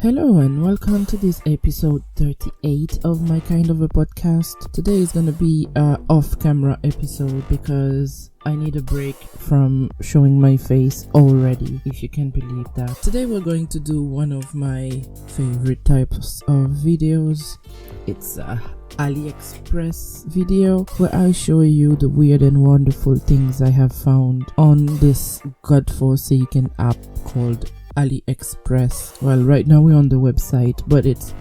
Hello and welcome to this episode 38 of my kind of a podcast. Today is going to be a off-camera episode because I need a break from showing my face already, if you can believe that. Today we're going to do one of my favorite types of videos. It's a AliExpress video where I show you the weird and wonderful things I have found on this godforsaken app called AliExpress. Well, right now we're on the website, but it's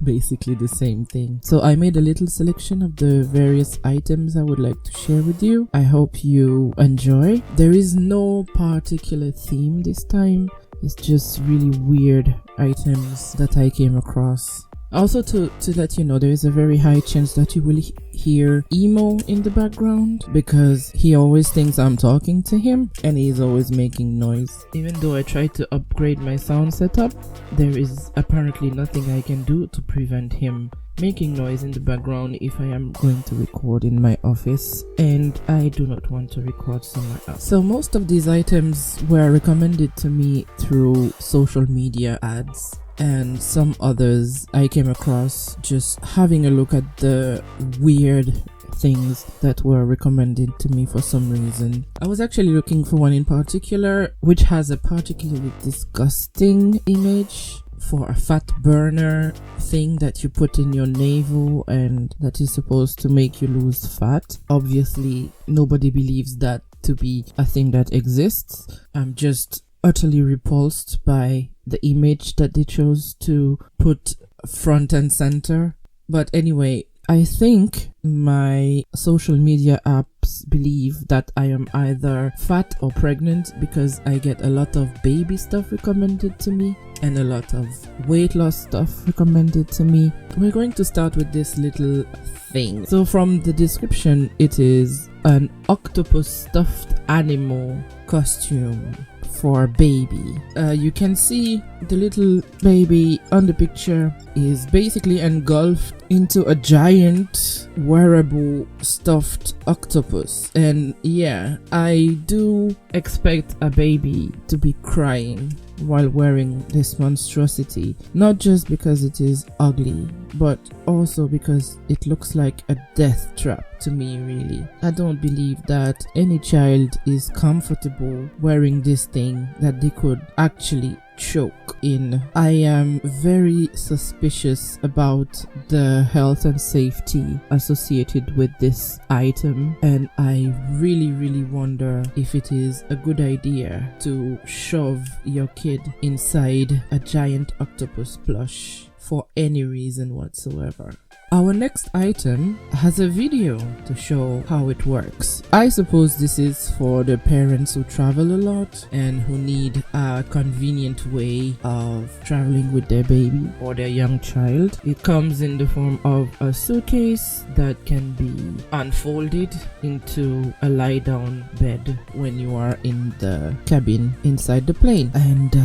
basically the same thing. So I made a little selection of the various items I would like to share with you. I hope you enjoy. There is no particular theme this time. It's just really weird items that I came across. Also, to let you know, there is a very high chance that you will hear Emo in the background because he always thinks I'm talking to him and he's always making noise. Even though I try to upgrade my sound setup, there is apparently nothing I can do to prevent him making noise in the background if I am going to record in my office, and I do not want to record somewhere else. So most of these items were recommended to me through social media ads, and some others I came across just having a look at the weird things that were recommended to me for some reason. I was actually looking for one in particular which has a particularly disgusting image for a fat burner thing that you put in your navel and that is supposed to make you lose fat. Obviously nobody believes that to be a thing that exists. I'm just utterly repulsed by the image that they chose to put front and center. But anyway, I think my social media apps believe that I am either fat or pregnant because I get a lot of baby stuff recommended to me and a lot of weight loss stuff recommended to me. We're going to start with this little thing. So from the description, it is an octopus stuffed animal costume for a baby. You can see the little baby on the picture is basically engulfed into a giant wearable stuffed octopus, and yeah, I do expect a baby to be crying while wearing this monstrosity, not just because it is ugly, but also because it looks like a death trap to me, really. I don't believe that any child is comfortable wearing this thing that they could actually choke in. I am very suspicious about the health and safety associated with this item, and I really wonder if it is a good idea to shove your kid inside a giant octopus plush for any reason whatsoever. Our next item has a video to show how it works. I suppose this is for the parents who travel a lot and who need a convenient way of traveling with their baby or their young child. It comes in the form of a suitcase that can be unfolded into a lie-down bed when you are in the cabin inside the plane. And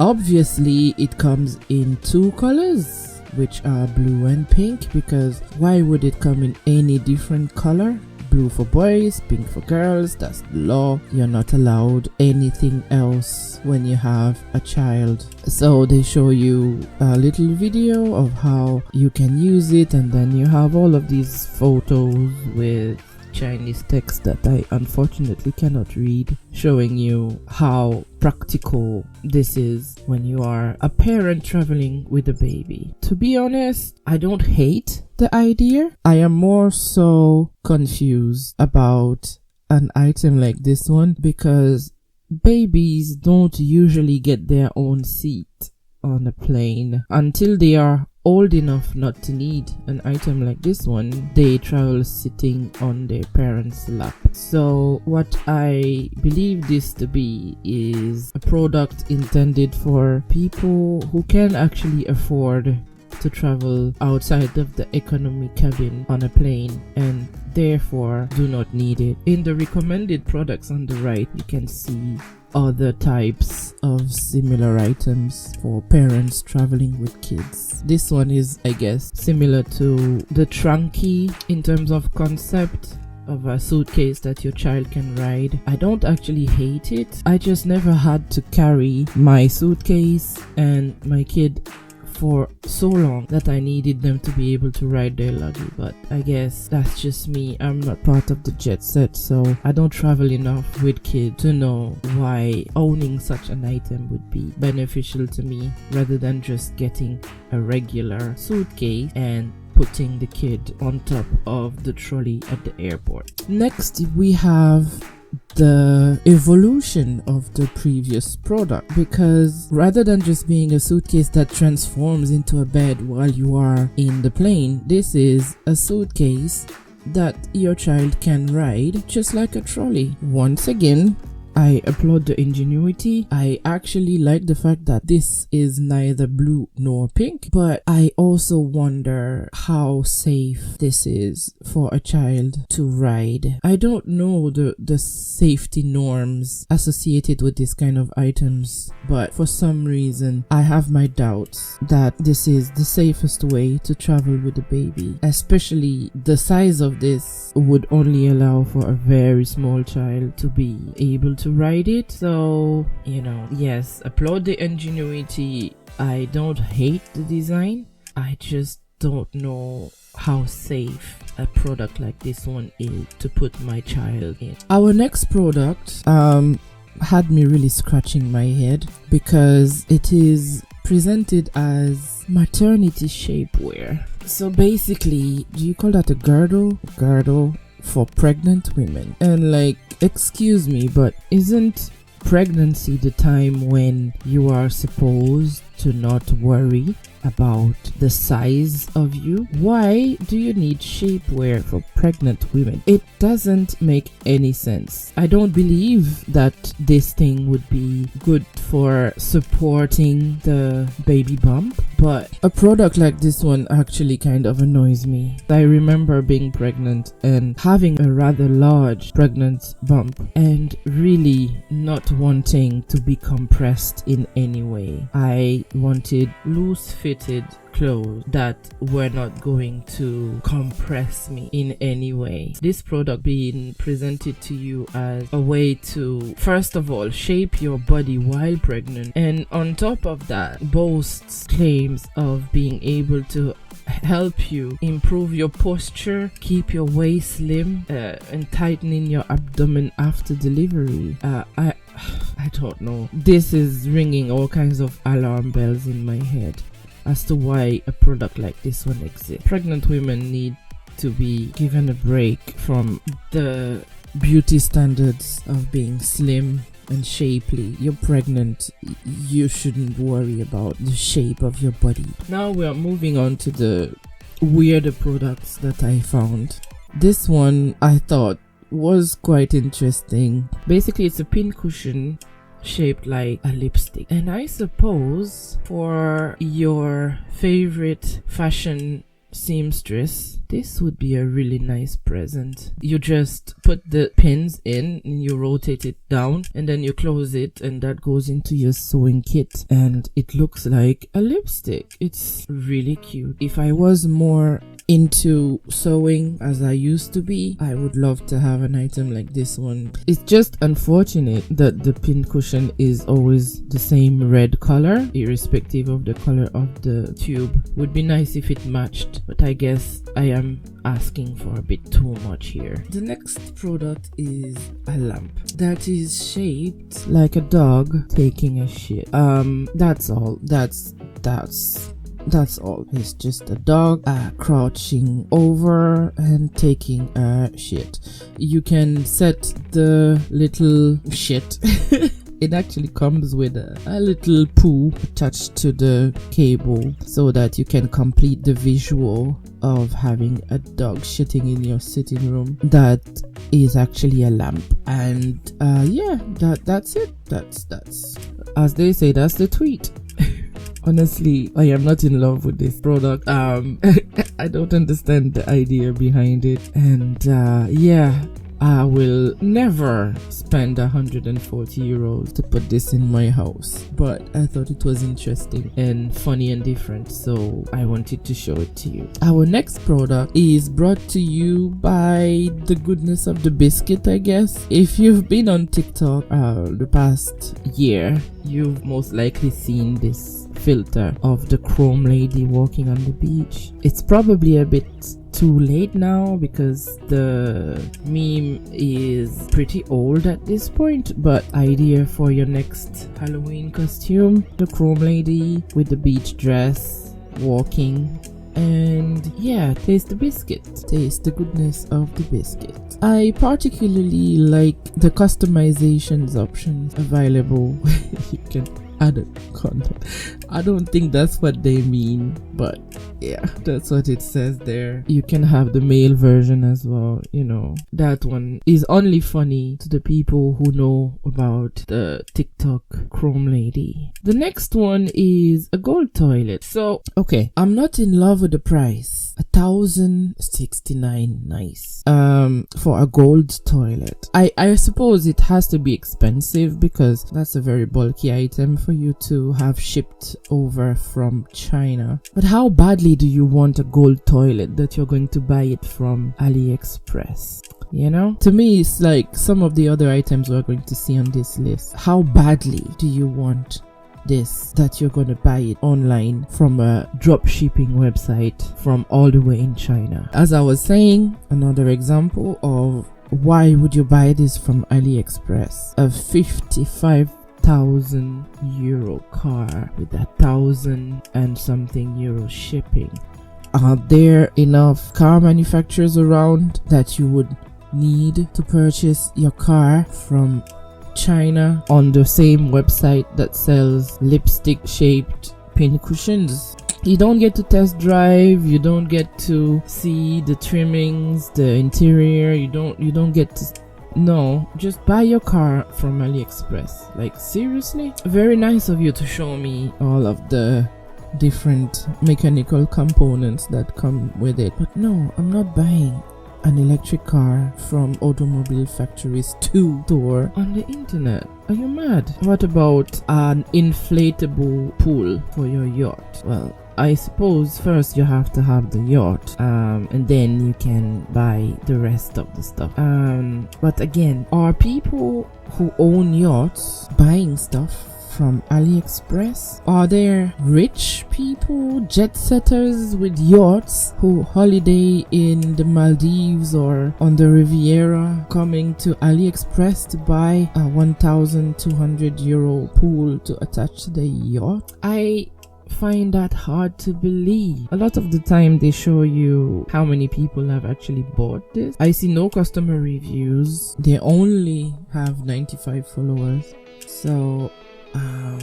obviously it comes in two colors, which are blue and pink, because why would it come in any different color? Blue for boys, pink for girls, that's the law. You're not allowed anything else when you have a child. So they show you a little video of how you can use it, and then you have all of these photos with Chinese text that I unfortunately cannot read, showing you how practical this is when you are a parent traveling with a baby. To be honest, I don't hate the idea. I am more so confused about an item like this one because babies don't usually get their own seat on a plane until they are old enough not to need an item like this one. They travel sitting on their parents' lap. So what I believe this to be is a product intended for people who can actually afford to travel outside of the economy cabin on a plane and therefore do not need it. In the recommended products on the right, you can see other types of similar items for parents traveling with kids. This one is, I guess, similar to the trunky in terms of concept, of a suitcase that your child can ride. I don't actually hate it. I just never had to carry my suitcase and my kid for so long that I needed them to be able to ride their luggage. But I guess that's just me. I'm not part of the jet set, so I don't travel enough with kids to know why owning such an item would be beneficial to me rather than just getting a regular suitcase and putting the kid on top of the trolley at the airport. Next, we have the evolution of the previous product, because rather than just being a suitcase that transforms into a bed while you are in the plane, this is a suitcase that your child can ride just like a trolley. Once again, I applaud the ingenuity. I actually like the fact that this is neither blue nor pink, but I also wonder how safe this is for a child to ride. I don't know the safety norms associated with this kind of items, but for some reason I have my doubts that this is the safest way to travel with a baby. Especially the size of this would only allow for a very small child to be able to ride it. So, yes, applaud the ingenuity. I don't hate the design. I just don't know how safe a product like this one is to put my child in. Our next product had me really scratching my head because it is presented as maternity shapewear. So basically, do you call that a girdle? Girdle for pregnant women. And like, excuse me, but isn't pregnancy the time when you are supposed to not worry about the size of you? Why do you need shapewear for pregnant women? It doesn't make any sense. I don't believe that this thing would be good for supporting the baby bump, but a product like this one actually kind of annoys me. I remember being pregnant and having a rather large pregnant bump and really not wanting to be compressed in any way. I wanted loose fitted clothes that were not going to compress me in any way. This product being presented to you as a way to, first of all, shape your body while pregnant, and on top of that boasts claims of being able to help you improve your posture, keep your waist slim, and tightening your abdomen after delivery. I don't know. This is ringing all kinds of alarm bells in my head as to why a product like this one exists. Pregnant women need to be given a break from the beauty standards of being slim and shapely. You're pregnant, you shouldn't worry about the shape of your body. Now we are moving on to the weirder products that I found. This one I thought was quite interesting. Basically, it's a pin cushion shaped like a lipstick, and I suppose for your favorite fashion seamstress, this would be a really nice present. You just put the pins in and you rotate it down and then you close it, and that goes into your sewing kit and it looks like a lipstick. It's really cute. If I was more into sewing as I used to be, I would love to have an item like this one. It's just unfortunate that the pin cushion is always the same red color, irrespective of the color of the tube. Would be nice if it matched, but I guess I am asking for a bit too much here. The next product is a lamp that is shaped like a dog taking a shit. That's all. That's all. It's just a dog crouching over and taking a shit. You can set the little shit. It actually comes with a little poo attached to the cable so that you can complete the visual of having a dog shitting in your sitting room. That is actually a lamp. And that's it. That's as they say, that's the tweet. Honestly, I am not in love with this product. I don't understand the idea behind it. And I will never spend 140 euros to put this in my house, but I thought it was interesting and funny and different, so I wanted to show it to you. Our next product is brought to you by the goodness of the biscuit, I guess. If you've been on TikTok the past year, you've most likely seen this filter of the chrome lady walking on the beach. It's probably a bit too late now because the meme is pretty old at this point, but idea for your next Halloween costume: the chrome lady with the beach dress walking. And yeah, taste the biscuit, taste the goodness of the biscuit. I particularly like the customizations options available. You can add a content. I don't think that's what they mean, but yeah, that's what it says there. You can have the male version as well. You know, that one is only funny to the people who know about the TikTok chrome lady. The next one is a gold toilet. So okay, I'm not in love with the price. 1,069, nice. For a gold toilet. I suppose it has to be expensive because that's a very bulky item for you to have shipped over from China. But how badly do you want a gold toilet that you're going to buy it from AliExpress? You know, to me, it's like some of the other items we're going to see on this list. How badly do you want this that you're going to buy it online from a drop shipping website from all the way in China? As I was saying, another example of why would you buy this from AliExpress? A 55,000 euro car with 1,000 and something euro shipping. Are there enough car manufacturers around that you would need to purchase your car from China on the same website that sells lipstick shaped pin cushions? You don't get to test drive, you don't get to see the trimmings, the interior, you don't get to. No, just buy your car from AliExpress. Like, seriously? Very nice of you to show me all of the different mechanical components that come with it, but no, I'm not buying an electric car from automobile factories to store on the internet. Are you mad? What about an inflatable pool for your yacht? Well, I suppose first you have to have the yacht, and then you can buy the rest of the stuff. But again, are people who own yachts buying stuff from AliExpress? Are there rich people, jet setters with yachts who holiday in the Maldives or on the Riviera coming to AliExpress to buy a 1,200 euro pool to attach to the yacht? I find that hard to believe. A lot of the time they show you how many people have actually bought this. I see no customer reviews. They only have 95 followers. So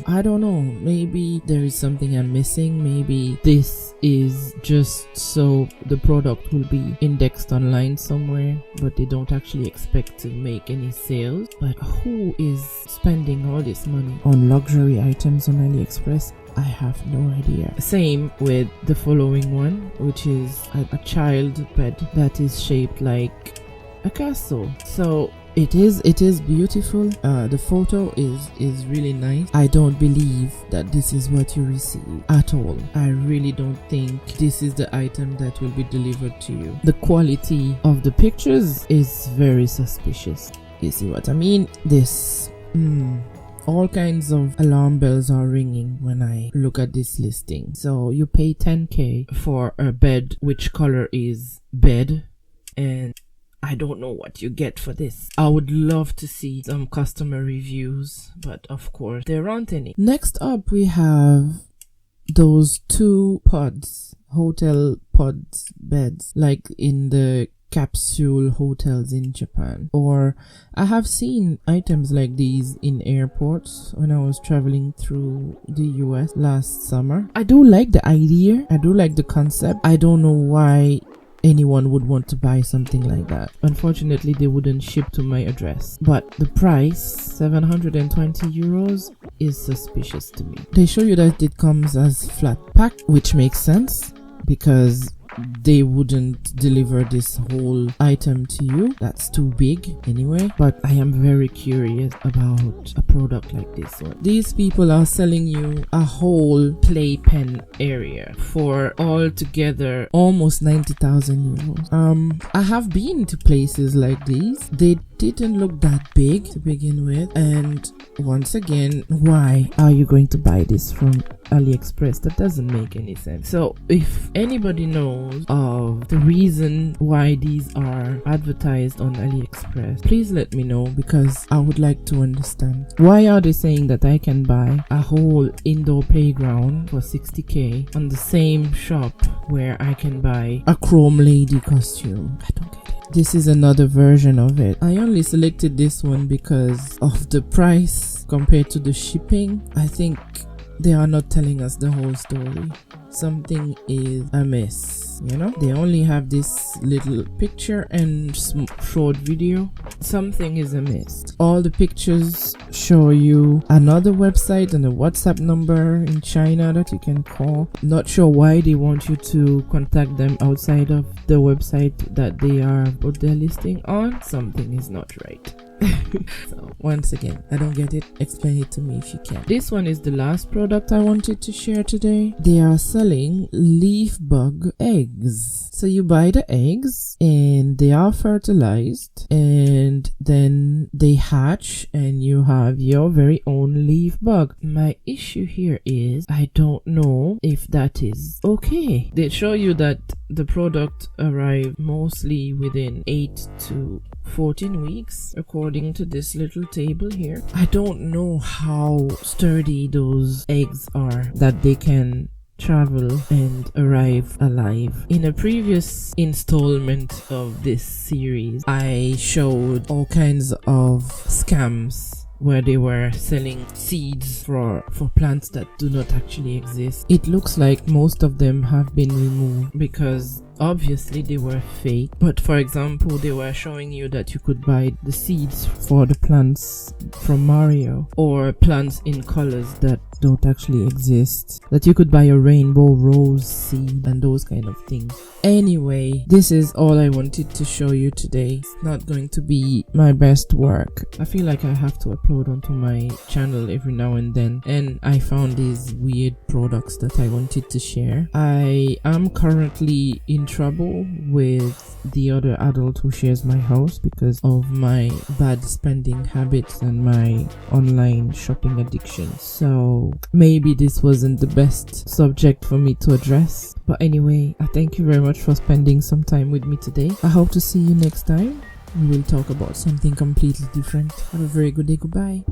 I don't know, maybe there is something I'm missing. Maybe this is just so the product will be indexed online somewhere, but they don't actually expect to make any sales. But who is spending all this money on luxury items on AliExpress? I have no idea. Same with the following one, which is a child bed that is shaped like a castle. So it is beautiful. The photo is really nice. I don't believe that this is what you receive at all. I really don't think this is the item that will be delivered to you. The quality of the pictures is very suspicious. You see what I mean? This all kinds of alarm bells are ringing when I look at this listing. So you pay 10k for a bed which color is bed, and I don't know what you get for this. I would love to see some customer reviews, but of course there aren't any. Next up we have those two pods, hotel pods beds, like in the capsule hotels in Japan. Or I have seen items like these in airports when I was traveling through the US last summer. I do like the idea, I do like the concept. I don't know why anyone would want to buy something like that. Unfortunately, they wouldn't ship to my address. But the price, 720 euros, is suspicious to me. They show you that it comes as flat pack, which makes sense because they wouldn't deliver this whole item to you. That's too big anyway. But I am very curious about a product like this one. These people are selling you a whole playpen area for altogether almost 90,000 euros. I have been to places like these. They didn't look that big to begin with, and once again, why are you going to buy this from AliExpress? That doesn't make any sense. So if anybody knows of the reason why these are advertised on AliExpress, please let me know, because I would like to understand. Why are they saying that I can buy a whole indoor playground for 60k on the same shop where I can buy a Chrome Lady costume? I don't get it. This is another version of it. I only selected this one because of the price compared to the shipping. I think they are not telling us the whole story. Something is amiss, you know? They only have this little picture and short video. Something is amiss. All the pictures show you another website and a WhatsApp number in China that you can call. Not sure why they want you to contact them outside of the website that they are put their listing on. Something is not right. So once again, I don't get it. Explain it to me if you can. This one is the last product I wanted to share today. They are selling leaf bug eggs. So you buy the eggs and they are fertilized, and then they hatch and you have your very own leaf bug. My issue here is I don't know if that is okay. They show you that the product arrived mostly within 8 to 14 weeks according to this little table here. I don't know how sturdy those eggs are that they can travel and arrive alive. In a previous installment of this series, I showed all kinds of scams where they were selling seeds for plants that do not actually exist. It looks like most of them have been removed because obviously they were fake. But for example, they were showing you that you could buy the seeds for the plants from Mario, or plants in colors that don't actually exist, that you could buy a rainbow rose seed and those kind of things. Anyway, this is all I wanted to show you today. It's not going to be my best work. I feel like I have to upload onto my channel every now and then, and I found these weird products that I wanted to share. I am currently in trouble with the other adult who shares my house because of my bad spending habits and my online shopping addiction. So maybe this wasn't the best subject for me to address. But anyway, I thank you very much for spending some time with me today. I hope to see you next time. We will talk about something completely different. Have a very good day. Goodbye.